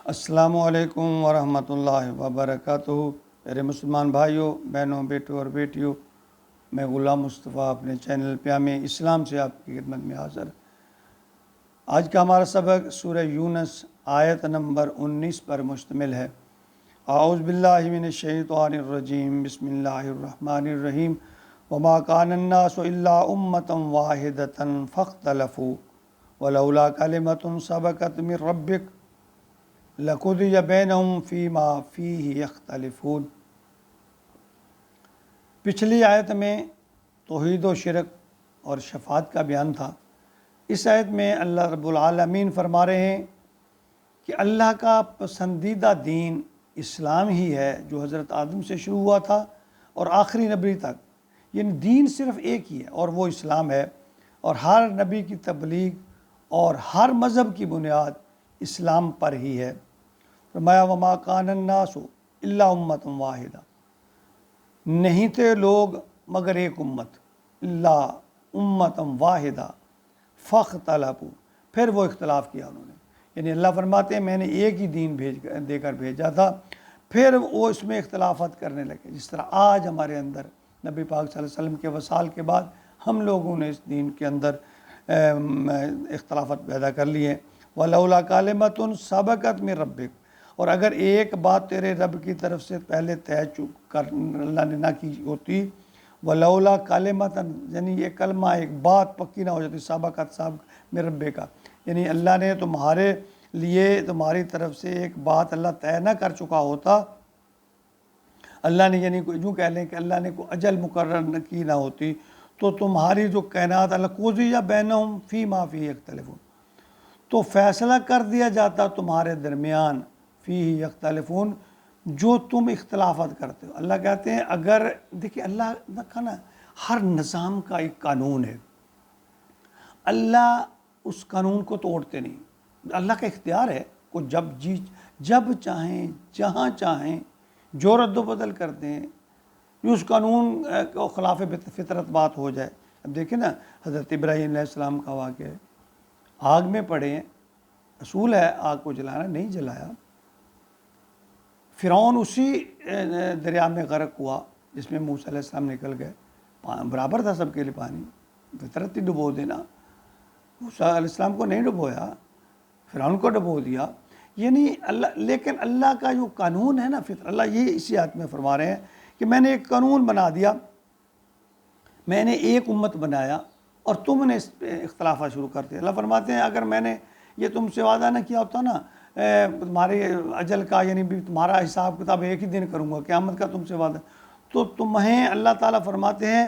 السلام علیکم ورحمۃ اللہ وبرکاتہ۔ میرے مسلمان بھائیوں، بہنوں، بیٹوں اور بیٹیوں، میں غلام مصطفیٰ اپنے چینل پیام اسلام سے آپ کی خدمت میں حاضر۔ آج کا ہمارا سبق سورہ یونس آیت نمبر 19 پر مشتمل ہے۔ اعوذ باللہ من الشیطان الرجیم، بسم اللہ الرحمن الرحیم۔ وما کان الناس الا امۃ واحدۃ فاختلفوا ولولا کلمۃ سبقت من ربک لقضی بینہم فیما فیہ یختلفون۔ پچھلی آیت میں توحید و شرک اور شفاعت کا بیان تھا۔ اس آیت میں اللہ رب العالمین فرما رہے ہیں کہ اللہ کا پسندیدہ دین اسلام ہی ہے، جو حضرت آدم سے شروع ہوا تھا اور آخری نبی تک۔ یعنی دین صرف ایک ہی ہے اور وہ اسلام ہے، اور ہر نبی کی تبلیغ اور ہر مذہب کی بنیاد اسلام پر ہی ہے۔ فرمایا وما کان الناس الا امۃ واحدہ، نہیں تھے لوگ مگر ایک امت، الا امۃ واحدہ فاختلفوا، پھر وہ اختلاف کیا انہوں نے۔ یعنی اللہ فرماتے ہیں میں نے ایک ہی دین دے کر بھیجا تھا، پھر وہ اس میں اختلافات کرنے لگے۔ جس طرح آج ہمارے اندر نبی پاک صلی اللہ علیہ وسلم کے وصال کے بعد ہم لوگوں نے اس دین کے اندر اختلافات پیدا کر لیے۔ وَلَوْلَا كَلِمَةٌ سَبَقَتْ مِن رَبِّكَ، اور اگر ایک بات تیرے رب کی طرف سے پہلے طے کر اللہ نے نہ کی ہوتی، وَلَوْلَا كَلِمَةً، یعنی یہ کلمہ ایک بات پکی نہ ہو جاتی، سَبَقَتْ مِن رَبِّكَ، یعنی اللہ نے تمہارے لیے تمہاری طرف سے ایک بات اللہ طے نہ کر چکا ہوتا، اللہ نے یعنی یوں کہہ لیں کہ اللہ نے کوئی اجل مقرر کی نہ ہوتی، تو تمہاری جو کائنات لقضی بینہم فیما فیہ یختلفون، تو فیصلہ کر دیا جاتا تمہارے درمیان فیہ یختلفون، جو تم اختلافات کرتے ہو۔ اللہ کہتے ہیں اگر دیکھیں اللہ کا نا ہر نظام کا ایک قانون ہے، اللہ اس قانون کو توڑتے نہیں۔ اللہ کا اختیار ہے کو جب چاہیں جہاں چاہیں جو رد و بدل کرتے ہیں، اس قانون کو خلاف فطرت بات ہو جائے۔ اب دیکھیں نا حضرت ابراہیم علیہ السلام کا واقعہ ہے، آگ میں پڑے ہیں، اصول ہے آگ کو جلانا، نہیں جلایا۔ فرعون اسی دریا میں غرق ہوا جس میں موسیٰ علیہ السلام نکل گئے، برابر تھا سب کے لیے پانی، فطرت ہی ڈبو دینا۔ موسیٰ علیہ السلام کو نہیں ڈبویا، فرعون کو ڈبو دیا۔ یعنی اللہ، لیکن اللہ کا جو قانون ہے نا فطر، اللہ یہ اسی آیت میں فرما رہے ہیں کہ میں نے ایک قانون بنا دیا، میں نے ایک امت بنایا اور تم نے اس پہ اختلافات شروع کر دیا۔ اللہ فرماتے ہیں اگر میں نے یہ تم سے وعدہ نہ کیا ہوتا نا تمہارے اجل کا، یعنی بھی تمہارا حساب کتاب ایک ہی دن کروں گا، قیامت کا تم سے وعدہ، تو تمہیں اللہ تعالیٰ فرماتے ہیں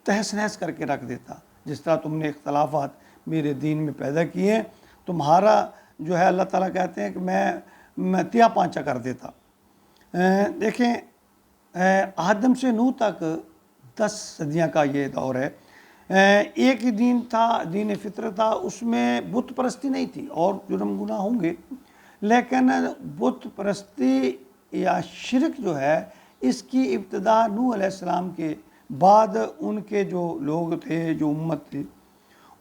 تہس نہس کر کے رکھ دیتا۔ جس طرح تم نے اختلافات میرے دین میں پیدا کیے، تمہارا جو ہے اللہ تعالیٰ کہتے ہیں کہ میں تیا پانچا کر دیتا۔ دیکھیں آدم سے نوح تک 10 صدیاں کا یہ دور ہے۔ ایک ہی دین تھا، دین فطرت تھا، اس میں بت پرستی نہیں تھی، اور جرم گناہ ہوں گے، لیکن بت پرستی یا شرک جو ہے اس کی ابتدا نوح علیہ السلام کے بعد ان کے جو لوگ تھے، جو امت تھی،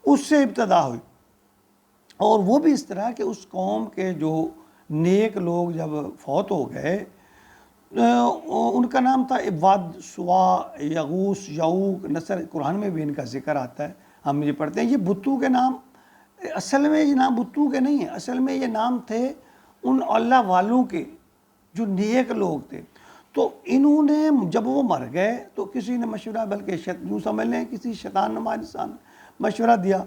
اس سے ابتدا ہوئی۔ اور وہ بھی اس طرح کہ اس قوم کے جو نیک لوگ جب فوت ہو گئے، ان کا نام تھا واد، سوا، یغوث، یعوق، نصر، قرآن میں بھی ان کا ذکر آتا ہے، ہم یہ پڑھتے ہیں۔ یہ بتوں کے نام، اصل میں یہ نام بتوں کے نہیں ہیں، اصل میں یہ نام تھے ان اللہ والوں کے جو نیک لوگ تھے۔ تو انہوں نے جب وہ مر گئے تو کسی نے مشورہ، بلکہ یوں سمجھ لیں کسی شیطان نما انسان مشورہ دیا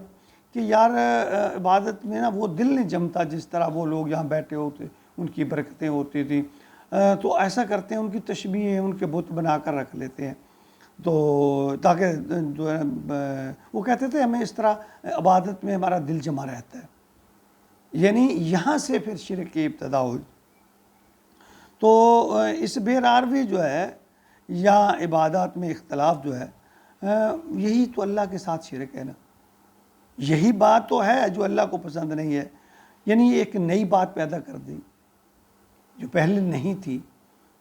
کہ یار عبادت میں نا وہ دل نہیں جمتا جس طرح وہ لوگ یہاں بیٹھے ہوتے، ان کی برکتیں ہوتی تھیں، تو ایسا کرتے ہیں ان کی تشبیہ ان کے بت بنا کر رکھ لیتے ہیں، تو تاکہ جو ہے وہ کہتے تھے ہمیں اس طرح عبادت میں ہمارا دل جمع رہتا ہے۔ یعنی یہاں سے پھر شرک کی ابتدا ہوئی۔ تو اس بے راروی جو ہے یا عبادات میں اختلاف جو ہے، یہی تو اللہ کے ساتھ شرک ہے نا، یہی بات تو ہے جو اللہ کو پسند نہیں ہے۔ یعنی ایک نئی بات پیدا کر دی جو پہلے نہیں تھی،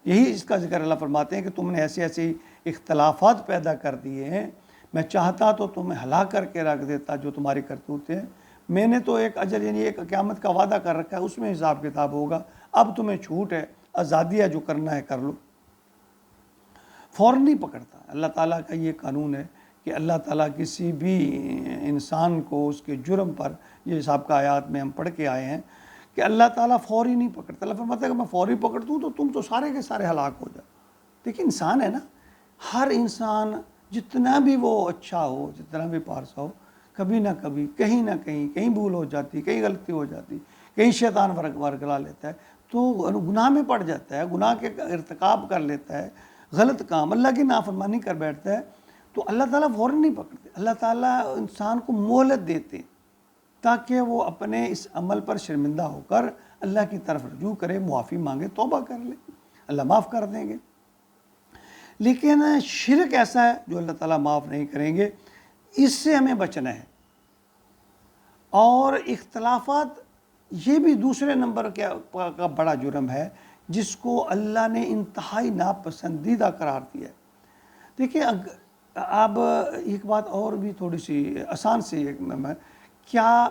یہی اس کا ذکر اللہ فرماتے ہیں کہ تم نے ایسے ایسے اختلافات پیدا کر دیے ہیں، میں چاہتا تو تمہیں ہلاک کر کے رکھ دیتا جو تمہاری کرتوتیں ہیں، میں نے تو ایک اجر یعنی ایک قیامت کا وعدہ کر رکھا ہے، اس میں حساب کتاب ہوگا، اب تمہیں چھوٹ ہے، آزادی ہے، جو کرنا ہے کر لو۔ فوراً نہیں پکڑتا۔ اللہ تعالیٰ کا یہ قانون ہے کہ اللہ تعالیٰ کسی بھی انسان کو اس کے جرم پر، یہ حساب کا آیات میں ہم پڑھ کے آئے ہیں کہ اللہ تعالیٰ فوری نہیں پکڑتا۔ اللہ فرماتا ہے کہ میں فوری پکڑ دوں تو تم تو سارے کے سارے ہلاک ہو جاؤ۔ دیکھیں انسان ہے نا، ہر انسان جتنا بھی وہ اچھا ہو، جتنا بھی پارسا ہو، کبھی نہ کبھی کہیں نہ کہیں کہیں بھول ہو جاتی، کہیں غلطی ہو جاتی، کہیں شیطان ورگلا لیتا ہے تو گناہ میں پڑ جاتا ہے، گناہ کے ارتکاب کر لیتا ہے، غلط کام، اللہ کی نافرمانی کر بیٹھتا ہے، تو اللہ تعالیٰ فوراً نہیں پکڑتے۔ اللہ تعالیٰ انسان کو مہلت دیتے تاکہ وہ اپنے اس عمل پر شرمندہ ہو کر اللہ کی طرف رجوع کرے، معافی مانگے، توبہ کر لے، اللہ معاف کر دیں گے۔ لیکن شرک ایسا ہے جو اللہ تعالیٰ معاف نہیں کریں گے، اس سے ہمیں بچنا ہے۔ اور اختلافات یہ بھی دوسرے نمبر کا بڑا جرم ہے جس کو اللہ نے انتہائی ناپسندیدہ قرار دیا ہے۔ دیکھیں اب ایک بات اور بھی تھوڑی سی آسان سی کیا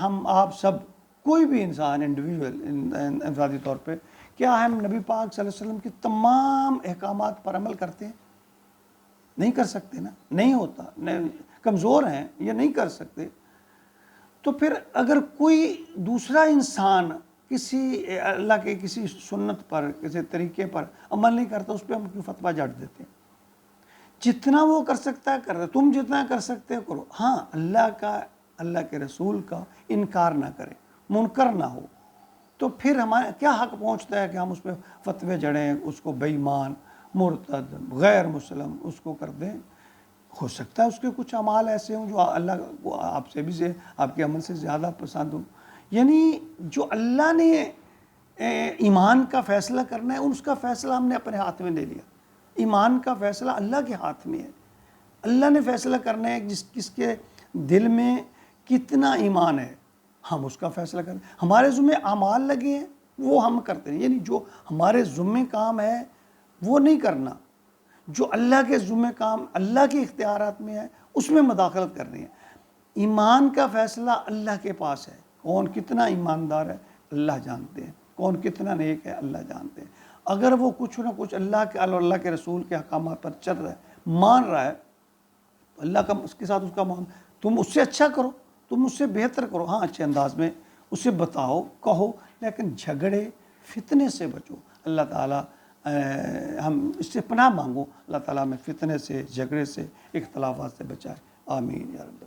ہم آپ سب کوئی بھی انسان انڈیویجول انفرادی طور پہ کیا ہم نبی پاک صلی اللہ علیہ وسلم کی تمام احکامات پر عمل کرتے ہیں؟ نہیں کر سکتے نا، نہیں ہوتا، کمزور ہیں یا نہیں کر سکتے۔ تو پھر اگر کوئی دوسرا انسان کسی اللہ کے کسی سنت پر، کسی طریقے پر عمل نہیں کرتا، اس پہ ہم کیوں فتویٰ جھاڑ دیتے ہیں؟ جتنا وہ کر سکتا ہے کر دے، تم جتنا کر سکتے ہو کرو، ہاں اللہ کے رسول کا انکار نہ کرے، منکر نہ ہو، تو پھر ہمارا کیا حق پہنچتا ہے کہ ہم اس پہ فتوے جڑیں، اس کو بے ایمان، مرتد، غیر مسلم اس کو کر دیں؟ ہو سکتا ہے اس کے کچھ اعمال ایسے ہوں جو اللہ کو آپ سے بھی آپ کے عمل سے زیادہ پسند ہوں، یعنی جو اللہ نے ایمان کا فیصلہ کرنا ہے اس کا فیصلہ ہم نے اپنے ہاتھ میں لے لیا۔ ایمان کا فیصلہ اللہ کے ہاتھ میں ہے، اللہ نے فیصلہ کرنا ہے کس کے دل میں کتنا ایمان ہے، ہم اس کا فیصلہ کریں۔ ہمارے ذمہ اعمال لگے ہیں وہ ہم کرتے ہیں، یعنی جو ہمارے ذمہ کام ہے وہ نہیں کرنا، جو اللہ کے ذمہ کام اللہ کے اختیارات میں ہے اس میں مداخلت کرنی ہے۔ ایمان کا فیصلہ اللہ کے پاس ہے، کون کتنا ایماندار ہے اللہ جانتے ہیں، کون کتنا نیک ہے اللہ جانتے ہیں۔ اگر وہ کچھ نہ کچھ اللہ کے رسول کے احکامات پر چل رہا ہے، مان رہا ہے، تو اللہ کا اس کے ساتھ اس کا تم اس سے اچھا کرو، تم اس سے بہتر کرو، ہاں اچھے انداز میں اسے بتاؤ، کہو، لیکن جھگڑے فتنے سے بچو۔ اللہ تعالیٰ ہم اس سے پناہ مانگو، اللہ تعالیٰ ہمیں فتنے سے، جھگڑے سے، اختلافات سے بچائے، آمین یا رب۔